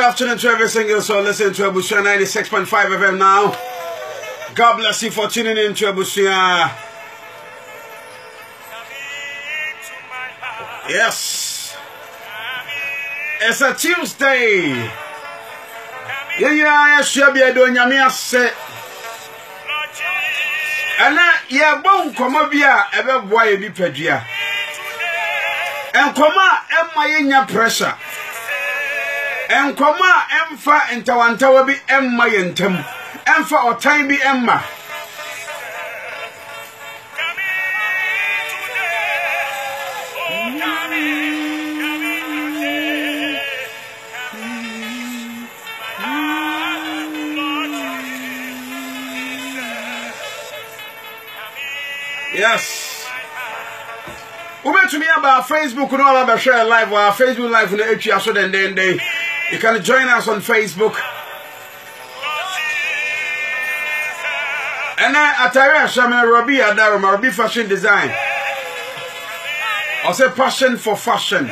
afternoon to every single soul listening to Abusia 96.5 FM now. God bless you for tuning in to Abusia. Yes. It's a Tuesday. Yeah, should be doing Yamia set. And yeah, bone come here, ever boy be pedia. And come on, pressure. And come on, Emfa and Tawanta be Emma yentem. Emfa or time be Emma. Yes. We met to me about Facebook and all about share live or Facebook live in the HR so then you can join us on Facebook. And I Atari Shama Robbie Adarama, Robbie Fashion Design. I say passion for fashion.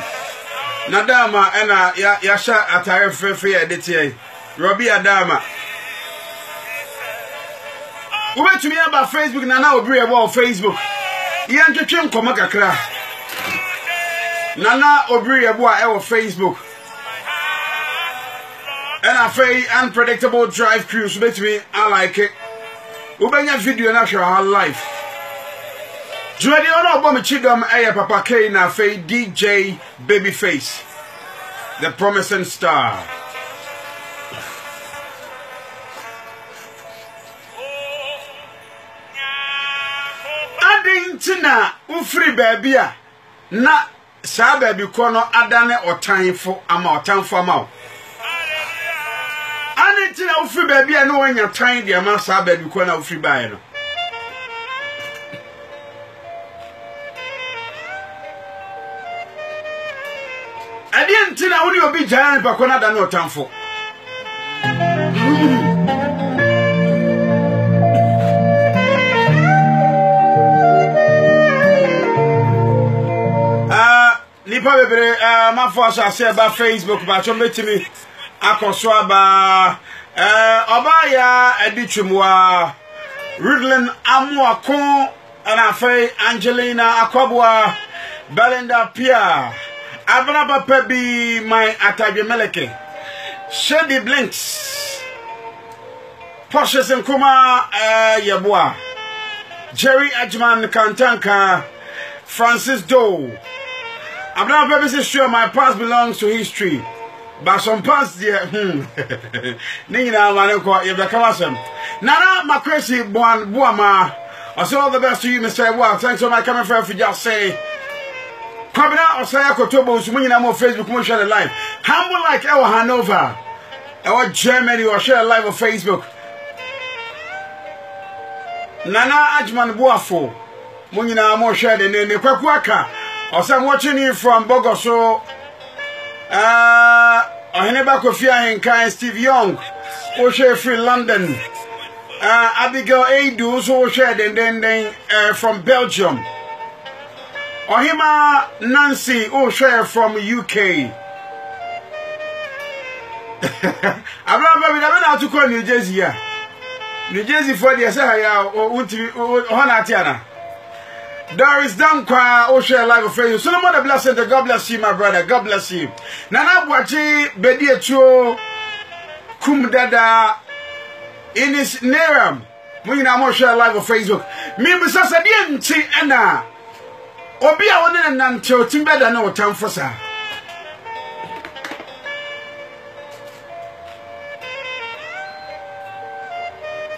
Nadama and Yasha Atari Fefe Editier. Robbie Adama. We went to me about Facebook and now we about Facebook. Yan to chim komakakra. Nana Obri about our Facebook. And I say unpredictable drive cruise with me. I like it. We bring a video and show our life. Dready on our bomb chidom air Papa K na fay DJ Babyface. The promising star. Tina ufri baby na sa baby kono adane otanfo ama otanfo ama ani tina ufri baby na wanya tan de ama sa baby kono ufri bae no adi tina uni obi jan pa kono adane otanfo Nipa bebre ma force ase ba Facebook ba cho metimi akoso aba oba ya aditwemwa Rudlin Amuako and afei Angelina Akwabwa Belinda Pia Abraba Pebi my Ataje Meleke Shady Blinks Poshes and Kuma Yabwa Jerry Ajman Kantanka Francis Doe I'm not very sure my past belongs to history, but some past there, Nina Manako, if the Kamasam. Nana Makresi Buama, I say all the best to you, Mr. Well, thanks for my coming friend for just say. Coming out of Sayako Tobo, Sumina more Facebook, more share live. Humble like our Hanover, our Germany, or share live on Facebook. Nana Ajman Buafo, Munina more share the name, Kwakwaka. I'm watching you from Bogoso. Aheneba Kofia and Kai Steve Young, O'Shea Free London. Abigail Adu, so O'Shea, and then from Belgium. Ohima Nancy O'Shea from UK. I'm not to call New Jersey. New Jersey for the Asaya or Honatiana. Doris Dankwa O'Shea live of Facebook. So no more the blessing. God bless you, my brother. God bless you. Nana Bwaji Bedia Cho Kumdada Inis Neram. When you O'Shea live of Facebook. Me Missasa Dianti Anna Obia one and Nanto Timbeda no time for sir.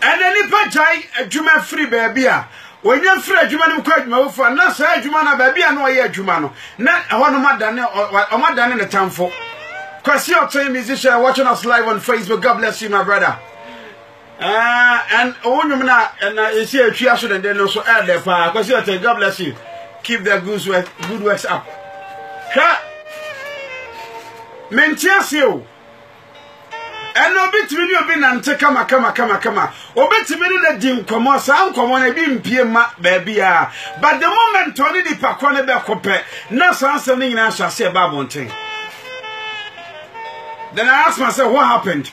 And then if I try a Juma free baby. When you free Jumano quite more for not say Jumana baby and no year Jumano. Not a one or madame in the town for. Because your team musician watching us live on Facebook. God bless you, my brother. And one woman and you see a triation and then also add their power. Because you God bless you. Keep their good works up. Mentias you. And no bit really been and take come. Obet me na dim komo sa nkomo na bi mpie ma ba bia. But the moment Tony di pakwane be kope na sanse ni nyina hyase ba bonten. Then I asked myself, what happened?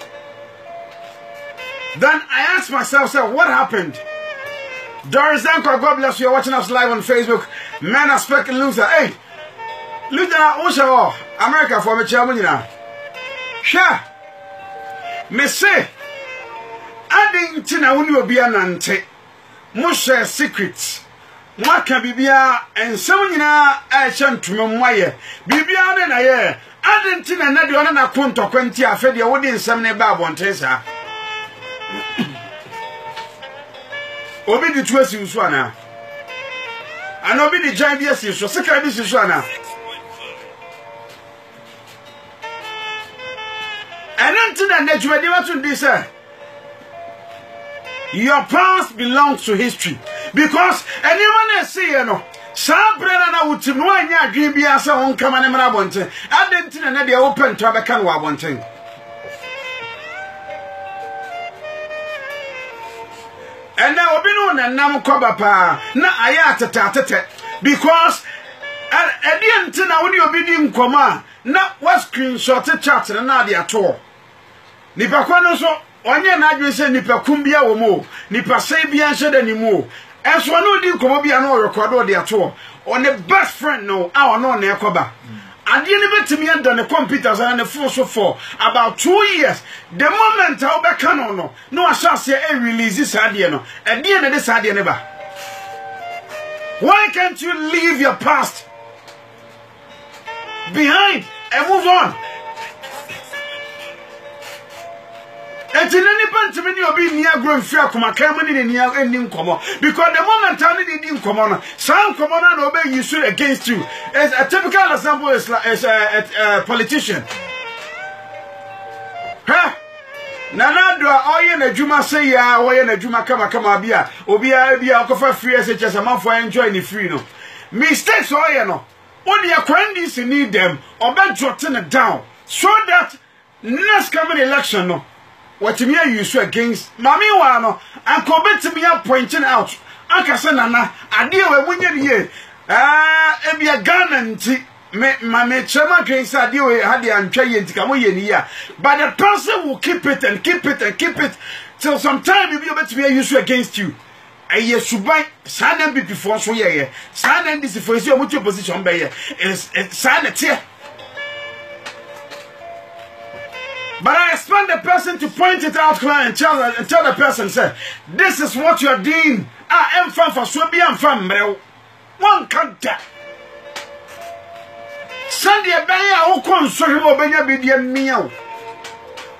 Then I asked myself, what happened? Doris Danko, God bless you. You're watching us live on Facebook. Man, I speak Luther. Hey, Luther, what's your America for me, chairman? Sure. Me say, I didn't know when you be an auntie. Musha secrets. What can be and so I shan't to Mumway. Bibia and I didn't know that you are not a punto 20. I fed your audience some neighbor on Tessa. Obi the twist you swana. And obi the giant yes you so second this is swana. And until that you are to this your past belongs to history. Because anyone else see you know. Some brother na would know when you dream be as on come and Marabonte. I didn't know they open to a can wabonting. And now be known and now Kobapa. Na ayata because I didn't know when you be in coma. Not what screenshot chat and not at all. Nipakwano so onye na adwe se nipa kumbia wo mo nipa sai bia nhede ni mo enso no di komo bia no record de ato on the best friend no a no na ekoba ade ni betimi anda ne computers and the phone so for about 2 years the moment I obeka no no asase e release this ade no ade na this ade ne ba. Why can't you leave your past behind and move on? And in any pantomime, you'll be near growing fear, come a camera in near ending common. Because the moment I didn't come on, some common and obey you should against you. As a typical example is like a politician. Huh? Nana do oye na juma say ya oye na juma kama bia obia okofa free as a man for enjoy the free no. Mistakes oye no. Only a quandis need them or bed jotting it down so that next coming election no. What me you so against Mami Wano and commit me up pointing out. Uncle Sanana, I deal with winning here. It be a gun and my chairman case I deal with Hadi and Chay and Tikamoy here. But the person will keep it and keep it and keep it till some time you'll be able to be used against you. And yes, you buy sign and be before so yeah. Sign and this for your mutual position by is sign it here. But I expect the person to point it out clear and tell the person, say, this is what you are doing. I am from for Swabi and from Mel. One can't tell. Sunday a baya who comes so you will be a medium meal.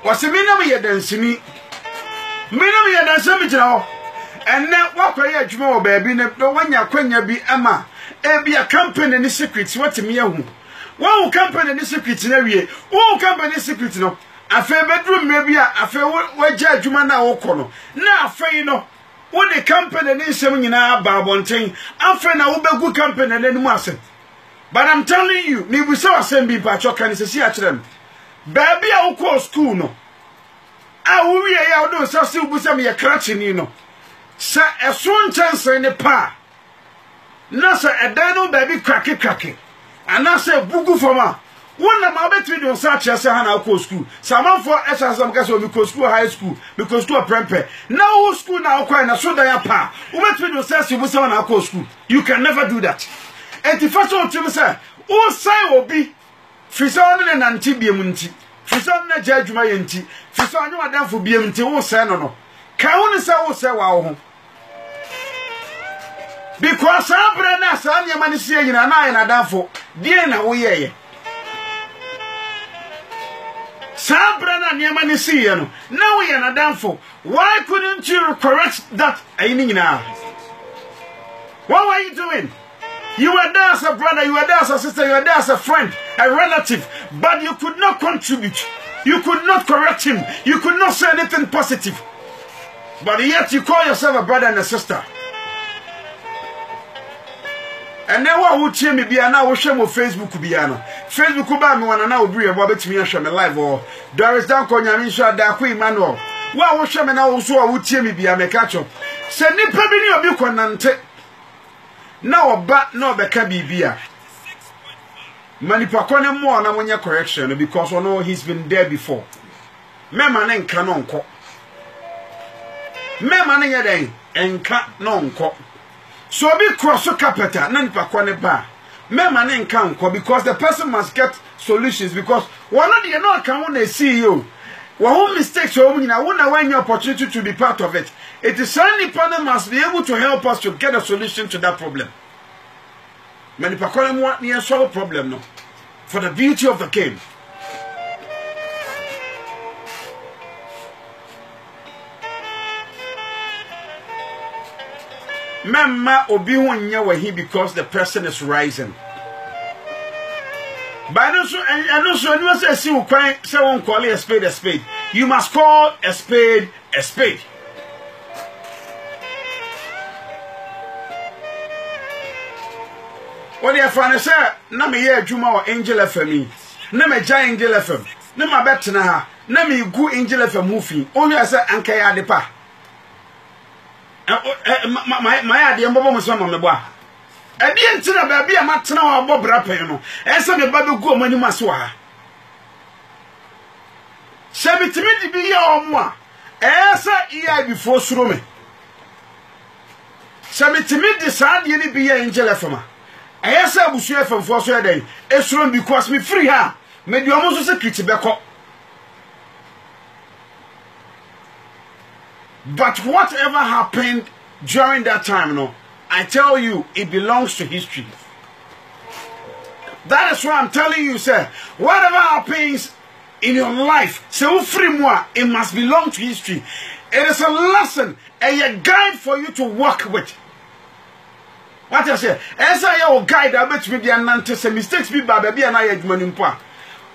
Was a minimum dancing? Minimum dancing now. And now what I had more baby, no one ya quenya be Emma. It be a company in the secrets. What to me? One company in the secrets in every year. One company secrets no. Afe bedroom maybe afe we judge man na wokono na afe no wo the company ni nsem nyina ba bonten afe na wo begu company na nimu ase. But I'm telling you ni bu se asem bi pa choka ni sesi a kirem baby a wo ko school no a wo wie ya wo do so se bu se me krachi ni no se eso nchanse ne pa na se edan no baby krake ana se bugu foma. One of my between the search as a school. Some for SSM because school high school, because to a prempe. Now school now quite a so that pa. Who between the search you school. You can never do that. And the first one to say, oh, say will be Fison and Antibiamunti, Fison and Judge Mayanti, Fison you are done for BMT, oh, say no. Can only say, oh, say, wow. Because I'm brand son, your money saying, and I and a done for dear now, yeah. Sabrana Niamani see you. Now we are done for. Why couldn't you correct that? What were you doing? You were there as a brother, you were there as a sister, you were there as a friend, a relative, but you could not contribute. You could not correct him. You could not say anything positive. But yet you call yourself a brother and a sister. And then what would cheer me be an hour shame of Facebook Biano? Facebook Kuba me one and I will bring a bobbit me and show me live or Doris Danko Yamisha Daqui Manuel. What would show me now also I would cheer me be a mecacho. Send me pebini of you conante. Now a bat no beca be beer. Manipakone more na monye correction because we know he's been there before. Mema ne nka no nko. Mema ne yeden enka no nko. So be cross carpenter na nipakone ba. Mema ne nka nko because the person must get solutions because one of the no can want to see you. One mistakes you won't when your opportunity to be part of it. It is only partner must be able to help us to get a solution to that problem. Many people want to solve a problem no. For the beauty of the game. Memma obi hunya wahi because the person is rising. But also, you must say won't call a spade a spade. You must call a spade a spade. What do you find? Say, na me ye Juma or Angel FM. Na me ja Angel FM. Na me bet na ha. Na me go Angel FM movie. Only I say anka ya de pa. My idea mbobo mo so me boa. E bi ntina ba bia matena wa bo brapen no. E se me ba be go mani maso ha. Se bitimi di bi ye omo a. E se iya before suro me. Se bitimi di sa de ni bi ye Angel FM a. I say abusu FM for so dey esuro because me free ha me di omo so secret beko. But whatever happened during that time no, I tell you it belongs to history. That is why I'm telling you, sir, whatever happens in your life, so free more, it must belong to history. It is a lesson and a guide for you to work with. What I say, as I your guide, I bet me the anante mistakes be baby and I admoni mpo.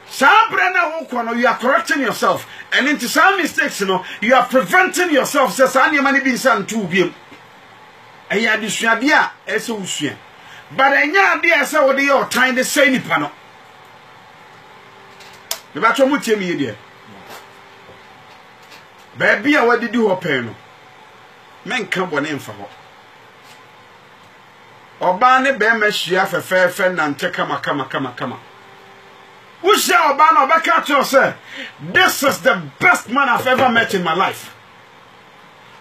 Some brother you are correcting yourself, and into some mistakes, you are preventing yourself. Says any money be sent to be. And you are dissuadia, as a usher. But I know dear, so what you are trying to say, Nipano. The battle will tell me, dear. Baby, what did you open? Men come one in for her. Obane be mehia fefe na nte kama. Who shall Obana Obaka to say, this is the best man I've ever met in my life.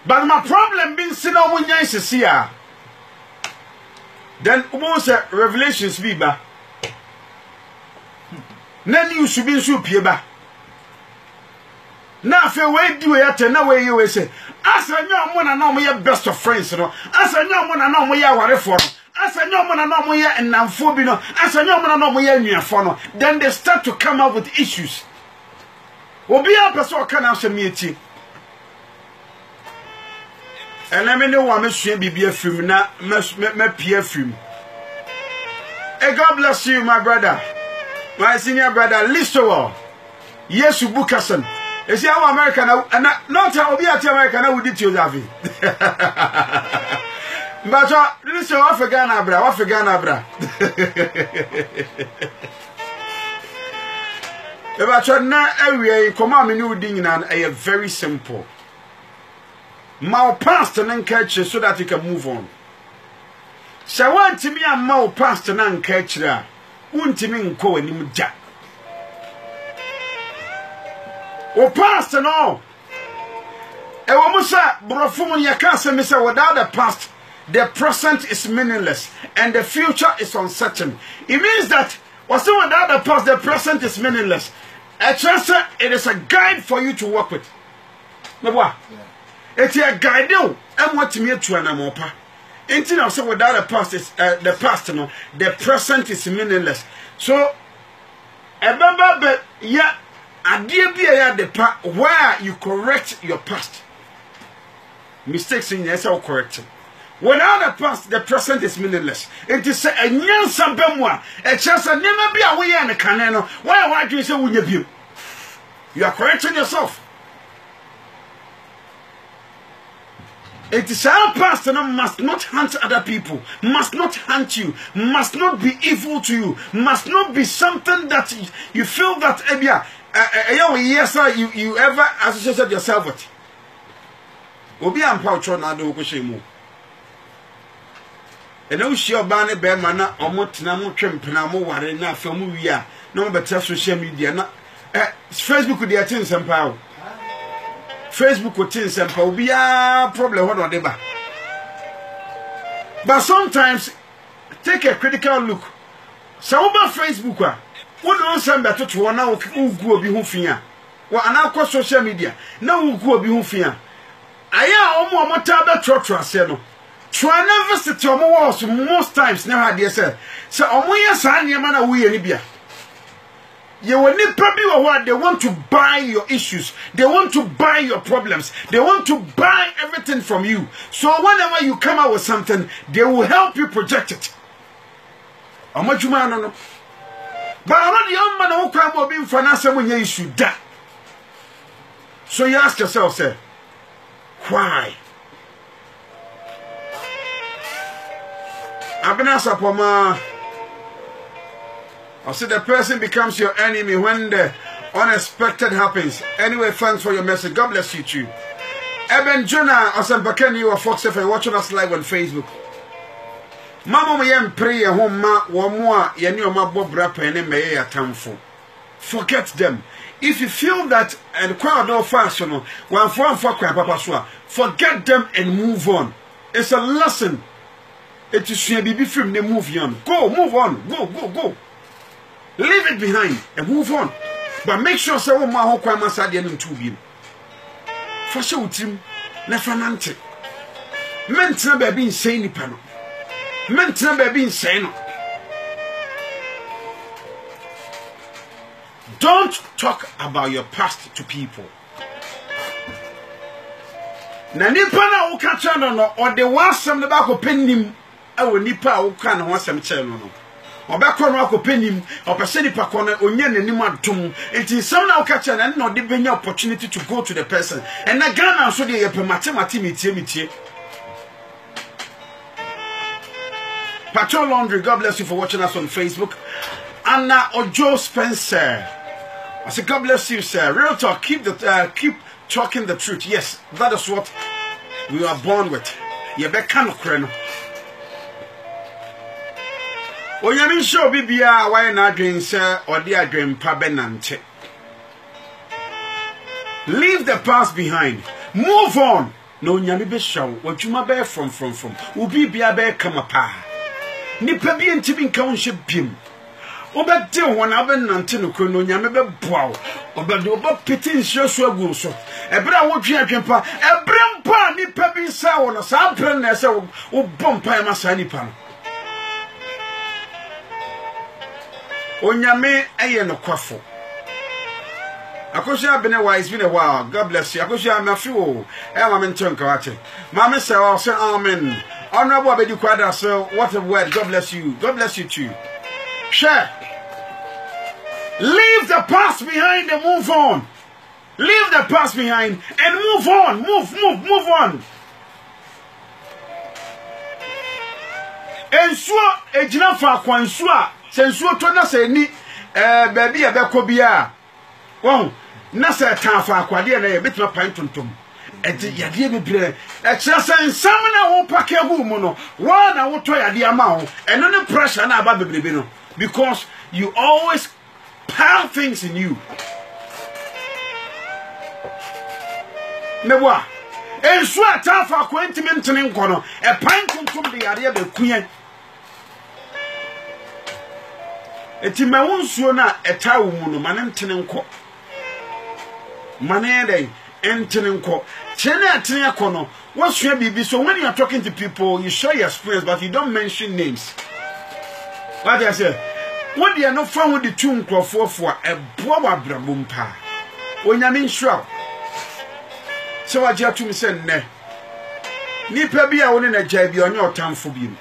But my problem being seen on one year is here. Then almost Revelations biba. Then you should be so pieba. Now if you wait do it na way you say, as I know one and know my best of friends, as I know one and know my worry for. As I know man no moye enamfo bi no as I know man no moye nuafo no then they start to come up with issues. Obi a person kan asem eti eneme ne wa mesua bibia fim na me pia fim. Hey, God bless you, my brother, my senior brother Listo Yesu Bukason. Is ya American not obi at American na wudi ti ozafi. But listen, Afghana bra. But na area command me new ding na very simple. Mal past and catch so that you can move on. So want to me a mal past and catch there. Won't me nko anim ja. O past and all. E wo musa brofo mun yakase me say without the past the present is meaningless and the future is uncertain. It means that without the past, the present is meaningless. It is a guide for you to work with. It's a guide you and what to me to an amopa. Until I say without the past is the past, the present is meaningless. So but yeah, I dear the part where you correct your past. Mistakes in yourself correcting. Without the past, the present is meaningless. It is a new sabemwa. A chance of never be away in a canano. Why do you say when you are correcting yourself? It is our past and must not hunt other people, must not hunt you, must not be evil to you, must not be something that you feel that yes, you ever associated yourself with. Obi am pouch on ado ko shemu. ena wo hia oba ne be ma na omotena mo twempena mo ware na afa mo wi a na mo beta social media na Facebook dey atin sempa o Facebook o tin sempa obi a problem ho no dey ba. But sometimes take a critical look. So about Facebook what don't send better to one now who obi hu fia. Wa ana social media. Now who obi hu fia. Aya omo tabe trotro no. Try never visit your walls most times never dey say. So omo yesa niam na wo ye ni bia. You will need probably what they want to buy your issues, they want to buy your problems, they want to buy everything from you. So whenever you come out with something, they will help you project it. How much you man no? But I'm not the young man who come up in financial when you issue that. So you ask yourself, say, why? I've been asked upon I said the person becomes your enemy when the unexpected happens. Anyway, thanks for your message. God bless you too. Eben Jonah, Osambakeni, you are Fox FM, watching us live on Facebook. Mama, yam pray a home ma more yenio ma bob rapper and me a tamful. Forget them. If you feel that and crowd no fashion, one for papa swa, forget them and move on. It's a lesson. It is a baby film, they move on. Go, move on. Go. Leave it behind and move on. But make sure say my whole crime must add in to him. For sure, Tim, Nefanante. Mental baby insane panel. Mental baby insane. Don't talk about your past to people. Nanipana Ukachano no or the wasam the back of pennim. I will nipa Ukan wasam channel. Obekọ no akopenim opese nipa kono onye nanim adom enti some na okacha na no de benya opportunity to go to the person and na Ghana so de yepemate metie Patrol Laundry, God bless you for watching us on Facebook. Anna Ojo Spencer, I say God bless you, sir. Real talk, keep talking the truth. Yes, that is what we are born with. Yebeka no kre no. Onyame show bibia why na adwen se odi adwen pa benante. Leave the past behind. Move on. No onyame be show wadwuma be from. Ubi bia be kama pa. Nipa bi ntimi nka wonhye bim. Obede won abenante no kro no onyame be boawo. Obede oba peti nhye so agu so. Ebra wodwe adwen pa. Ebrem pa nipa bi sa wo no sa brem na se wo bom pa ma sa nipa no. Onyame eye no kwafo. Akosha bene wise been a while. God bless you. Akosha mafiwo. Ma mentonka wache. Mama say I say amen. Honorable Abedi Kwada, so what a word. God bless you. God bless you too. Share. Leave the past behind and move on. Leave the past behind and move on. Move on. Ensua ejina fa kwa ensua. Sensuo to na se ni baby e be ko bia won na se tan fa akwade na ye betima pan tontom edi yade bebre e kire sensam na wo pake hu mu no wa na wo to yade ama ho eno ne pressure na aba bebrebe no because you always pile things in you nebwa ensu atan fa kwantimi ntene nkono e pan tontom de yade be kuyen eti mawunsuo na etawo mu no mane ntene nko mane dey ntene nko chene atene akono wasua bibi so when you are talking to people you share your experience but you don't mention names. What I say what they are not found with the two nkrofo for a boa wabrabum pa onyame nhura so waje to me say ne nipa bia woni na jai bia onye otamfo biem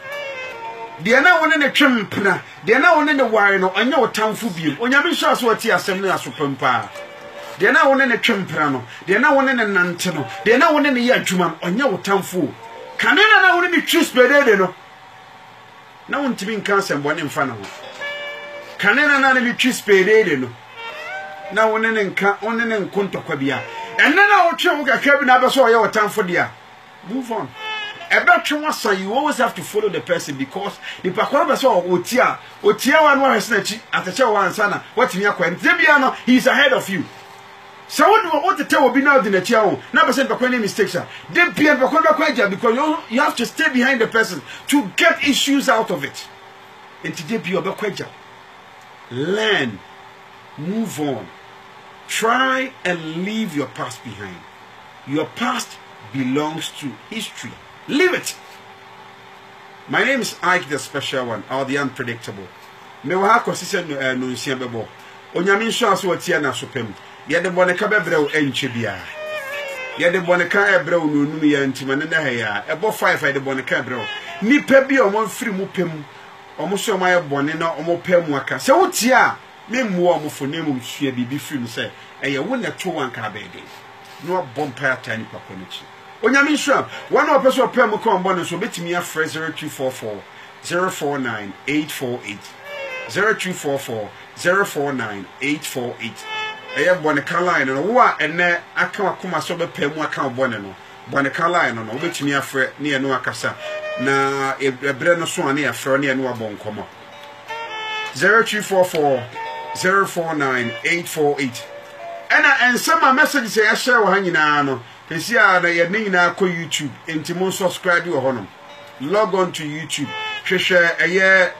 de na woni ne twempna de na woni ne ware no onye otamfo biem onyame nhura so wati asem ne asopampa de na woni ne twempra no de na woni ne nante no de na woni ne ya adwuma onye otamfo kanena na woni ne twispedede no na wontimi nka asem bone mfa na ho kanena na ne twispedede no na woni ne nka woni ne nkontokwa bia enna na wo twe wo kakra bi na abeso oye otamfo dia move on About you always have to follow the person because the Pakwana saw Otia one at the show one sana. What in your Zebiano, he's ahead of you. So what the tell will be now in the Tiao, never send Pakwana mistakes. Then Pierre Pakwana Kwaja because you have to stay behind the person to get issues out of it. And today be your Bakwaja. Learn, move on, try and leave your past behind. Your past belongs to history. Leave it. My name is Ike, the special one, or the unpredictable. Me wa consistent no nsia bebo. Onyame nso aso atia na sopem. Ye de boneka bebrɛw enche bia. Ye de boneka ebrɛw no num ya ntima ne na ha ya. Ebo 5 de boneka ebrɛw. Nipa bi o mo firi mu pem. Omo so ma ye bone na omo pem aka. Se wotia me mmuo omo fonem sua bibi firi mu se eye wo na to wan ka bede. No bompa tani pakonechi. Onyame nso one of person pem ko mbɔ so betimi afre 0244 049 848 0244 049 848 eye boneka line no wo a ene aka wakoma so be pem aka bɔne no boneka line no betimi afre ne eno akasa na ebre no so ane afre ne eno abɔ nkomo 0244 049 848 and some message say I share with hanyina no pesi a na ye nyina ko YouTube enti mo subscribe wo honom log on to YouTube hwehwe eye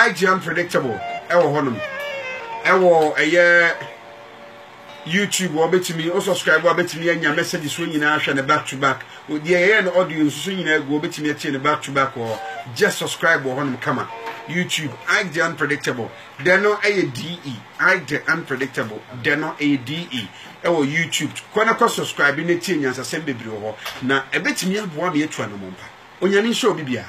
IG Unpredictable ewo honom ewo eye YouTube wo betimi o subscribe wo betimi anya message so nyina hwe ne back to back odi eye no audio so nyina go betimi atie ne back to back or just subscribe wo honom kama YouTube, Ike the Unpredictable. Deno a DE. Ike the Unpredictable. Deno a DE. Ewo YouTube. Kwana kwa subscribe in the team as a sembe bro. Na a bit me up one year to an mompa. Onyani show bibia.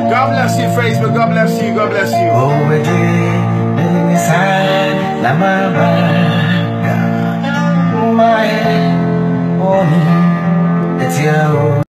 God bless you, Facebook. God bless you. God bless you. Oh, my